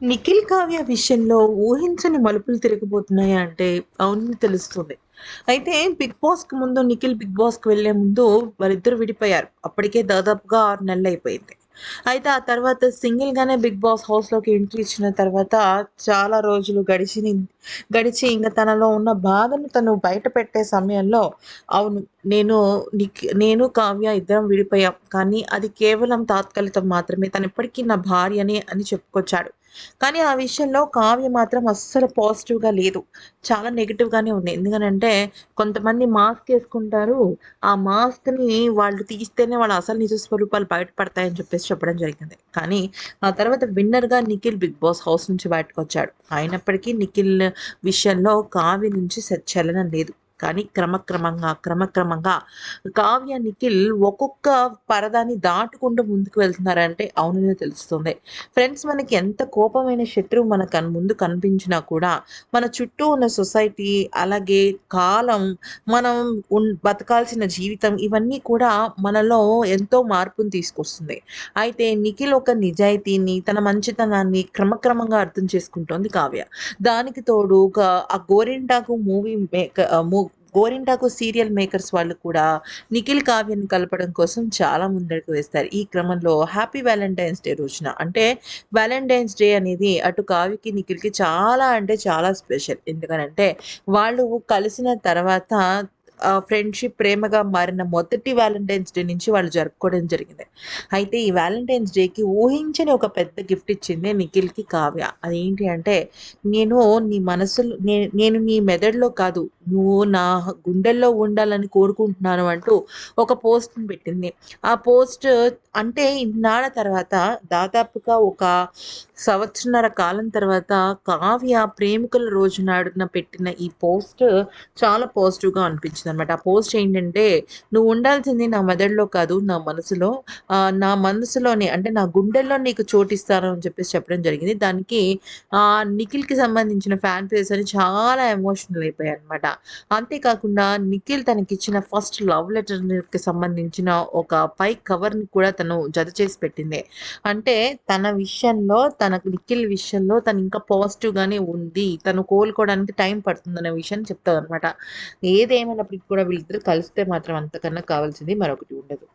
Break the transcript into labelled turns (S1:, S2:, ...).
S1: నిఖిల్, కావ్య విషయంలో ఊహించని మలుపులు తిరగబోతున్నాయా అంటే అవునని తెలుస్తుంది. అయితే 'బిగ్ బాస్'కి ముందు నిఖిల్ 'బిగ్ బాస్'కి వెళ్ళే ముందు వాళ్ళిద్దరూ విడిపోయారు. అప్పటికే దాదాపుగా 6 నెలలయిపోయింది. అయితే ఆ తర్వాత సింగిల్‌గానే 'బిగ్ బాస్' హౌస్‌లోకి ఎంట్రీ ఇచ్చిన తర్వాత చాలా రోజులు గడిచి ఇంక తనలో ఉన్న బాధను తను బయట పెట్టే సమయంలో అవును, నేను కావ్య ఇద్దరం విడిపోయాం. కానీ అది కేవలం తాత్కాలికం మాత్రమే. తనిప్పటికీ నా భార్యనే అని చెప్పుకొచ్చాడు. కానీ ఆ విషయంలో కావ్య మాత్రం అస్సలు పాజిటివ్‌గా లేదు. చాలా నెగెటివ్‌గానే ఉంది. ఎందుకనంటే కొంతమంది మాస్క్ యేసుకుంటారు. ఆ మాస్క్‌ని వాళ్ళు తీస్తేనే వాళ్ళ అసలు నిజ స్వరూపాలు బయటపడతాయని చెప్పేసి చెప్పడం జరిగింది. కానీ ఆ తర్వాత విన్నర్‌గా నిఖిల్ 'బిగ్ బాస్' హౌస్ నుంచి బయటకొచ్చాడు. అయినప్పటికీ నిఖిల్ విషయంలో కావ్య నుంచి చలనం లేదు. కానీ క్రమక్రమంగా కావ్య, నిఖిల్ ఒక్కొక్క పరదాన్ని దాటుకుంటూ ముందుకు వెళ్తున్నారంటే అవుననే తెలుస్తుంది. ఫ్రెండ్స్, మనకి ఎంత కోపమైన శత్రువు మన ముందు కనిపించినా కూడా మన చుట్టూ ఉన్న సొసైటీ, అలాగే కాలం, మనం బతకాల్సిన జీవితం ఇవన్నీ కూడా మనలో ఎంతో మార్పుని తీసుకొస్తుంది. అయితే నిఖిల్ ఒక నిజాయితీని, తన మంచితనాన్ని క్రమక్రమంగా అర్థం చేసుకుంటోంది కావ్య. దానికి తోడు ఆ 'గోరింటాకు' మూవీ మేక ఆహ్, ము 'గోరింటాకు' సీరియల్ మేకర్స్ వాళ్ళు కూడా నిఖిల్, కావ్యని కలపడం కోసం చాలా ముందడుగు వేస్తారు. ఈ క్రమంలో హ్యాపీ వాలంటైన్స్ డే రోజున అంటే వాలంటైన్స్ డే అనేది అటు కావ్యకి, నిఖిల్‌కి చాలా అంటే చాలా స్పెషల్. ఎందుకనంటే వాళ్ళు కలిసిన తర్వాత ఫ్రెండ్‌షిప్ ప్రేమగా మారిన మొదటి వాలంటైన్స్ డే నుంచి వాళ్ళు జరుపుకోవడం జరిగింది. అయితే ఈ వాలంటైన్స్ డేకి ఊహించని ఒక పెద్ద గిఫ్ట్ ఇచ్చింది నిఖిల్‌కి కావ్య. అదేంటి అంటే, నేను నీ మనసులో నేను నీ మెదడులో కాదు, నువ్వు నా గుండెల్లో ఉండాలని కోరుకుంటున్నాను అంటూ ఒక పోస్ట్‌ని పెట్టింది. ఆ పోస్ట్ అంటే ఇన్నాళ్ళ తర్వాత దాదాపుగా ఒక సంవత్సరన్నర కాలం తర్వాత కావ్య ప్రేమికుల రోజు నాడున పెట్టిన ఈ పోస్ట్ చాలా పాజిటివ్‌గా అనిపించిందనమాట. ఆ పోస్ట్ ఏంటంటే, "నువ్వు ఉండాల్సింది నా మెదడులో కాదు, నా మనసులో. నా మనసులోనే అంటే నా గుండెల్లో నీకు చోటిస్తాను" అని చెప్పేసి చెప్పడం జరిగింది. దానికి నిఖిల్‌కి సంబంధించిన ఫ్యాన్ పేజ్ అని చాలా ఎమోషనల్ అయిపోయారనమాట. అంతేకాకుండా నిఖిల్ తనకిచ్చిన ఫస్ట్ లవ్ లెటర్‌కి సంబంధించిన ఒక పై కవర్‌ని కూడా తను జత చేసి పెట్టింది. అంటే నిఖిల్ విషయంలో తను ఇంకా పాజిటివ్‌గానే ఉంది. తను కోలుకోవడానికి టైం పడుతుందనే విషయాన్ని చెప్తాదనమాట. ఏదేమైనప్పటికి కూడా వీళ్ళిద్దరూ కలిస్తే మాత్రం అంతకన్నా కావాల్సింది మరొకటి ఉండదు.